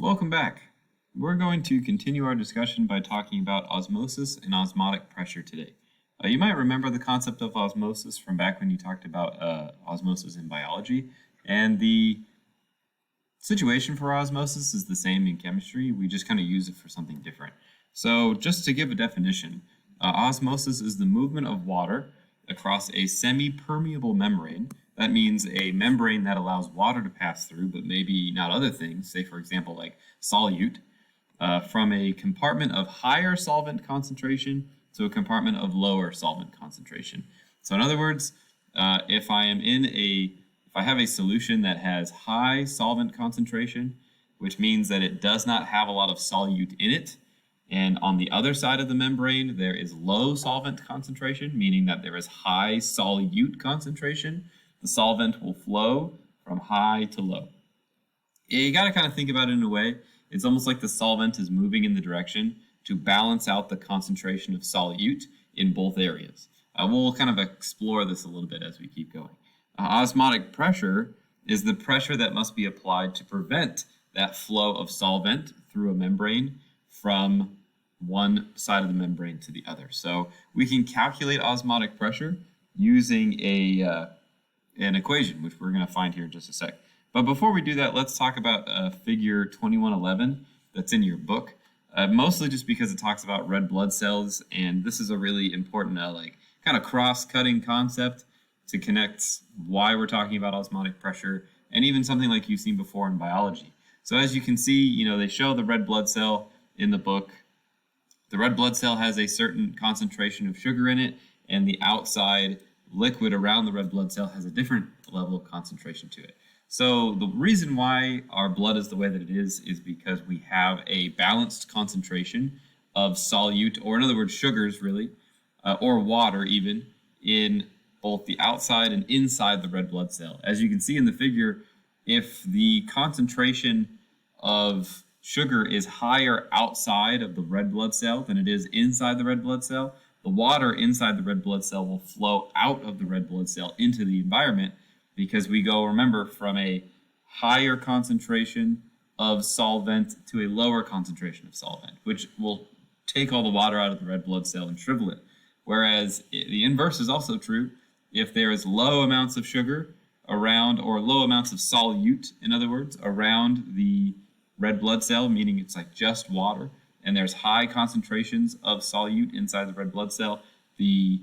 Welcome back. We're going to continue our discussion by talking about osmosis and osmotic pressure today. You might remember the concept of osmosis from back when you talked about osmosis in biology, and the situation for osmosis is the same in chemistry. We just kind of use it for something different. So just to give a definition, osmosis is the movement of water across a semi-permeable membrane. That means a membrane that allows water to pass through, but maybe not other things, say for example like solute, from a compartment of higher solvent concentration to a compartment of lower solvent concentration. So in other words, if I have a solution that has high solvent concentration, which means that it does not have a lot of solute in it, and on the other side of the membrane there is low solvent concentration, meaning that there is high solute concentration, the solvent will flow from high to low. You got to kind of think about it in a way. It's almost like the solvent is moving in the direction to balance out the concentration of solute in both areas. We'll kind of explore this a little bit as we keep going. Osmotic pressure is the pressure that must be applied to prevent that flow of solvent through a membrane from one side of the membrane to the other. So we can calculate osmotic pressure using an equation, which we're going to find here in just a sec. But before we do that, let's talk about figure 2111 that's in your book, mostly just because it talks about red blood cells, and this is a really important kind of cross-cutting concept to connect why we're talking about osmotic pressure and even something like you've seen before in biology. So as you can see, they show the red blood cell in the book. The red blood cell has a certain concentration of sugar in it, and the outside liquid around the red blood cell has a different level of concentration to it. So the reason why our blood is the way that it is because we have a balanced concentration of solute, or in other words, sugars really, or water even, in both the outside and inside the red blood cell. As you can see in the figure, if the concentration of sugar is higher outside of the red blood cell than it is inside the red blood cell, the water inside the red blood cell will flow out of the red blood cell into the environment, because we go, remember, from a higher concentration of solvent to a lower concentration of solvent, which will take all the water out of the red blood cell and shrivel it. Whereas the inverse is also true. If there is low amounts of sugar around, or low amounts of solute, in other words, around the red blood cell, meaning it's like just water, and there's high concentrations of solute inside the red blood cell, the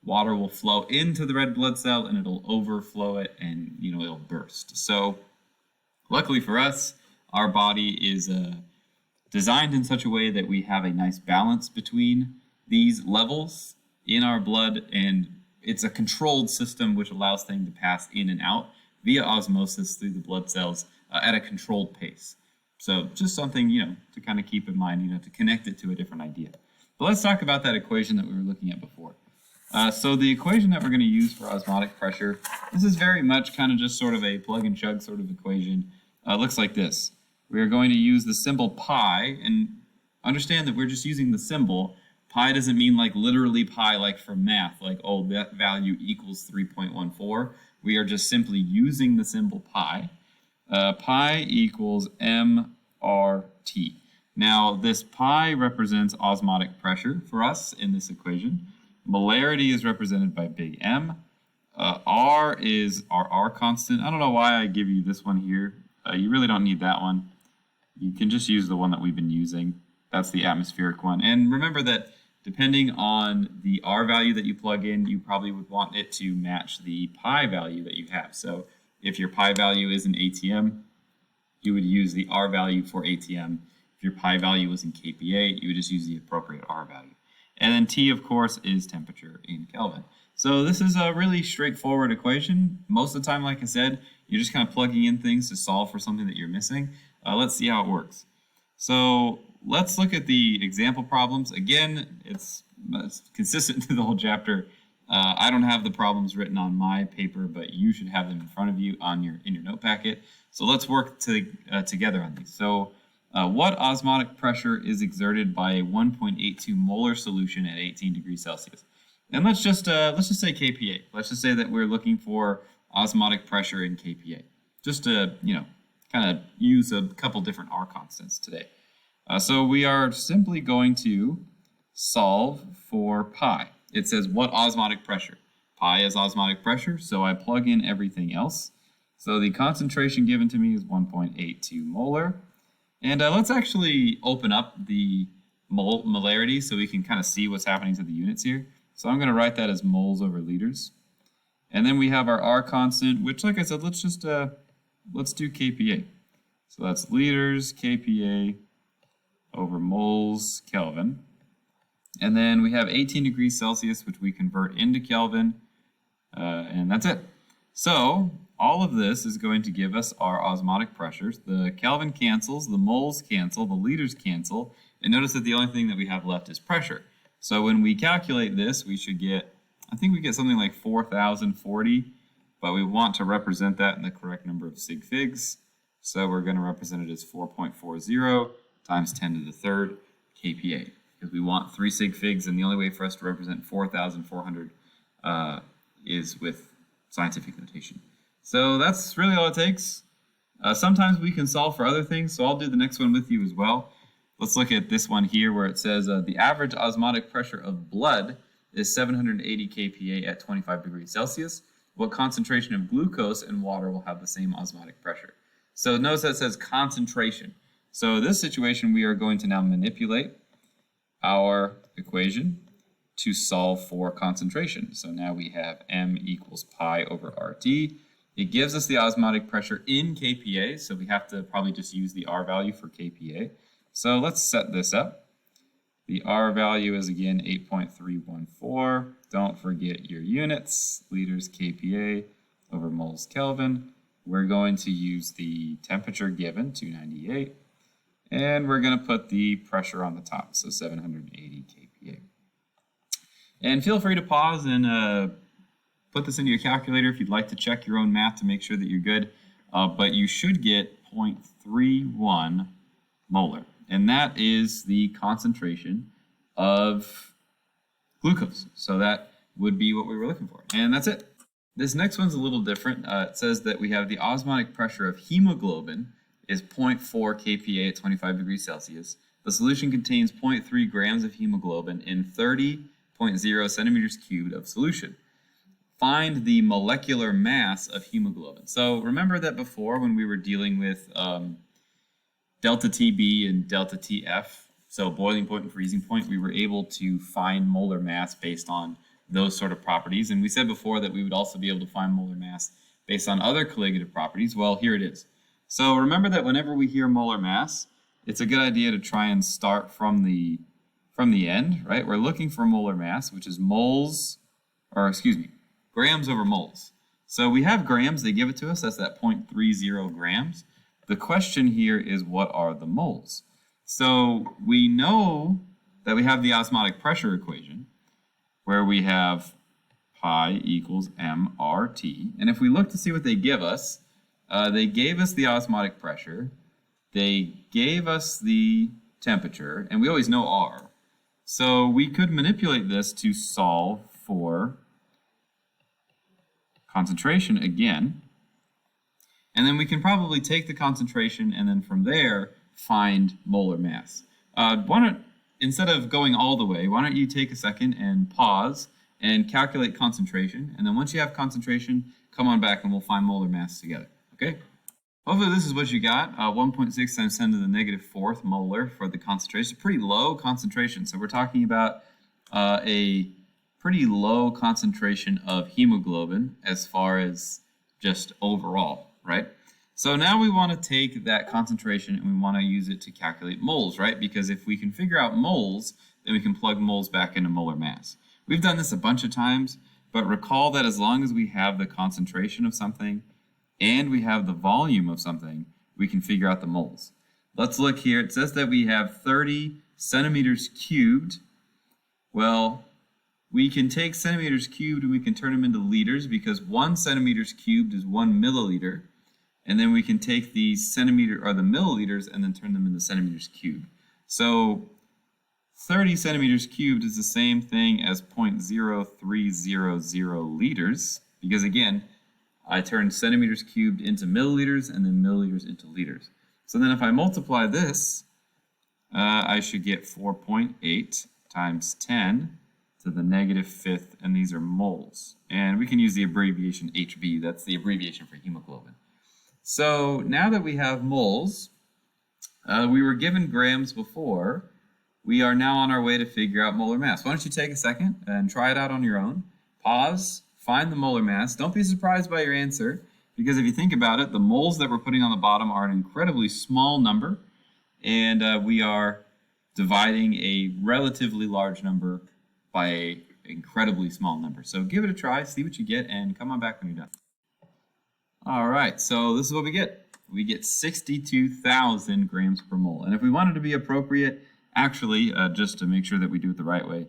water will flow into the red blood cell and it'll overflow it, and it'll burst. So luckily for us, our body is designed in such a way that we have a nice balance between these levels in our blood, and it's a controlled system which allows things to pass in and out via osmosis through the blood cells at a controlled pace. So just something, to kind of keep in mind, to connect it to a different idea. But let's talk about that equation that we were looking at before. So the equation that we're going to use for osmotic pressure, this is very much kind of just sort of a plug and chug sort of equation. Looks like this. We are going to use the symbol pi, and understand that we're just using the symbol. Pi doesn't mean like literally pi like from math, like, oh, that value equals 3.14. We are just simply using the symbol pi. Pi equals mRT. Now, this pi represents osmotic pressure for us in this equation. Molarity is represented by big M. R is our R constant. I don't know why I give you this one here. You really don't need that one. You can just use the one that we've been using. That's the atmospheric one. And remember that depending on the R value that you plug in, you probably would want it to match the pi value that you have. So if your pi value is in ATM, you would use the R value for ATM. If your pi value was in kPa, you would just use the appropriate R value. And then T, of course, is temperature in Kelvin. So this is a really straightforward equation. Most of the time, like I said, you're just kind of plugging in things to solve for something that you're missing. Let's see how it works. So let's look at the example problems. Again, it's consistent to the whole chapter. I don't have the problems written on my paper, but you should have them in front of you in your note packet. So let's work together on these. So what osmotic pressure is exerted by a 1.82 molar solution at 18 degrees Celsius? And let's just say kPa. Let's just say that we're looking for osmotic pressure in kPa, just to kind of use a couple different R constants today. So we are simply going to solve for pi. It says what osmotic pressure? Pi is osmotic pressure, so I plug in everything else. So the concentration given to me is 1.82 molar. And let's actually open up the molarity so we can kind of see what's happening to the units here. So I'm going to write that as moles over liters. And then we have our R constant, which, like I said, let's do kPa. So that's liters kPa over moles Kelvin. And then we have 18 degrees Celsius, which we convert into Kelvin. And that's it. So all of this is going to give us our osmotic pressures. The Kelvin cancels, the moles cancel, the liters cancel. And notice that the only thing that we have left is pressure. So when we calculate this, we should get, I think we get something like 4,040, but we want to represent that in the correct number of sig figs. So we're going to represent it as 4.40 times 10 to the third kPa, because we want 3 sig figs, and the only way for us to represent 4,400 is with scientific notation. So that's really all it takes. Sometimes we can solve for other things, so I'll do the next one with you as well. Let's look at this one here where it says the average osmotic pressure of blood is 780 kPa at 25 degrees Celsius. What concentration of glucose and water will have the same osmotic pressure? So notice that it says concentration. So in this situation, we are going to now manipulate our equation to solve for concentration. So now we have m equals pi over RT. It gives us the osmotic pressure in kPa, so we have to probably just use the R value for kPa. So let's set this up. The R value is again 8.314. Don't forget your units, liters kPa over moles Kelvin. We're going to use the temperature given, 298, and we're going to put the pressure on the top, so 780 kPa. And feel free to pause and put this into your calculator if you'd like to check your own math to make sure that you're good, but you should get 0.31 molar. And that is the concentration of glucose. So that would be what we were looking for. And that's it. This next one's a little different. It says that we have the osmotic pressure of hemoglobin is 0.4 kPa at 25 degrees Celsius. The solution contains 0.3 grams of hemoglobin in 30.0 centimeters cubed of solution. Find the molecular mass of hemoglobin. So remember that before when we were dealing with delta TB and delta TF, so boiling point and freezing point, we were able to find molar mass based on those sort of properties. And we said before that we would also be able to find molar mass based on other colligative properties. Well, here it is. So remember that whenever we hear molar mass, it's a good idea to try and start from the end, right? We're looking for molar mass, which is grams over moles. So we have grams, they give it to us, that's that 0.30 grams. The question here is, what are the moles? So we know that we have the osmotic pressure equation where we have pi equals mRT. And if we look to see what they give us, they gave us the osmotic pressure, they gave us the temperature, and we always know R. So we could manipulate this to solve for concentration again. And then we can probably take the concentration and then from there find molar mass. Instead of going all the way, why don't you take a second and pause and calculate concentration. And then once you have concentration, come on back and we'll find molar mass together. Okay? Hopefully this is what you got. 1.6 times 10 to the negative fourth molar for the concentration. It's a pretty low concentration. So we're talking about a pretty low concentration of hemoglobin as far as just overall. Right? So now we want to take that concentration and we want to use it to calculate moles, right? Because if we can figure out moles, then we can plug moles back into molar mass. We've done this a bunch of times, but recall that as long as we have the concentration of something and we have the volume of something, we can figure out the moles. Let's look here. It says that we have 30 centimeters cubed. Well, we can take centimeters cubed and we can turn them into liters because 1 centimeters cubed is 1 milliliter. And then we can take the centimeter or the milliliters and then turn them into centimeters cubed. So 30 centimeters cubed is the same thing as 0.0300 liters because again, I turn centimeters cubed into milliliters and then milliliters into liters. So then if I multiply this, I should get 4.8 times 10 to the negative fifth, and these are moles. And we can use the abbreviation HB, that's the abbreviation for hemoglobin. So now that we have moles, we were given grams before, we are now on our way to figure out molar mass. Why don't you take a second and try it out on your own. Pause, find the molar mass. Don't be surprised by your answer, because if you think about it, the moles that we're putting on the bottom are an incredibly small number, and we are dividing a relatively large number by an incredibly small number. So give it a try, see what you get, and come on back when you're done. All right, so this is what we get. We get 62,000 grams per mole. And if we wanted to be appropriate, actually, just to make sure that we do it the right way,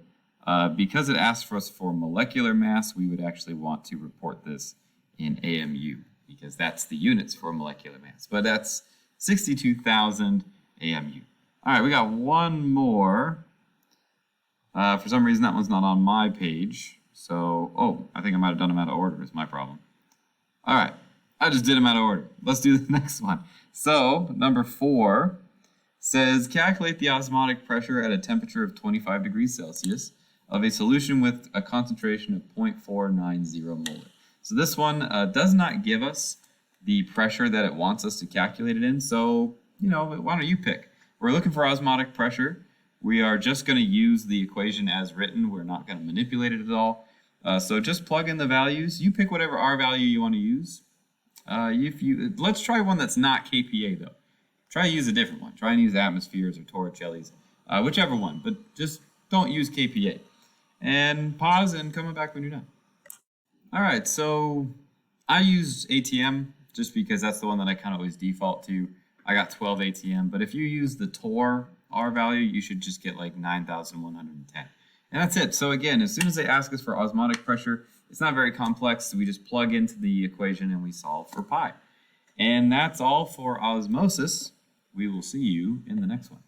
because it asks for us for molecular mass, we would actually want to report this in AMU, because that's the units for molecular mass. But that's 62,000 AMU. All right, we got one more. For some reason, that one's not on my page. So, oh, I think I might have done them out of order is my problem. All right, I just did them out of order. Let's do the next one. So, number 4 says, calculate the osmotic pressure at a temperature of 25 degrees Celsius of a solution with a concentration of 0.490 molar. So this one does not give us the pressure that it wants us to calculate it in. So, why don't you pick? We're looking for osmotic pressure. We are just going to use the equation as written. We're not going to manipulate it at all. So just plug in the values. You pick whatever R value you want to use. Let's try one that's not kPa though. Try to use a different one. Try and use atmospheres or Torricelli's, whichever one. But just don't use kPa. And pause and come back when you're done. All right, so I used ATM just because that's the one that I kind of always default to. I got 12 ATM, but if you use the Tor R value, you should just get like 9,110. And that's it. So again, as soon as they ask us for osmotic pressure, it's not very complex. So we just plug into the equation and we solve for pi. And that's all for osmosis. We will see you in the next one.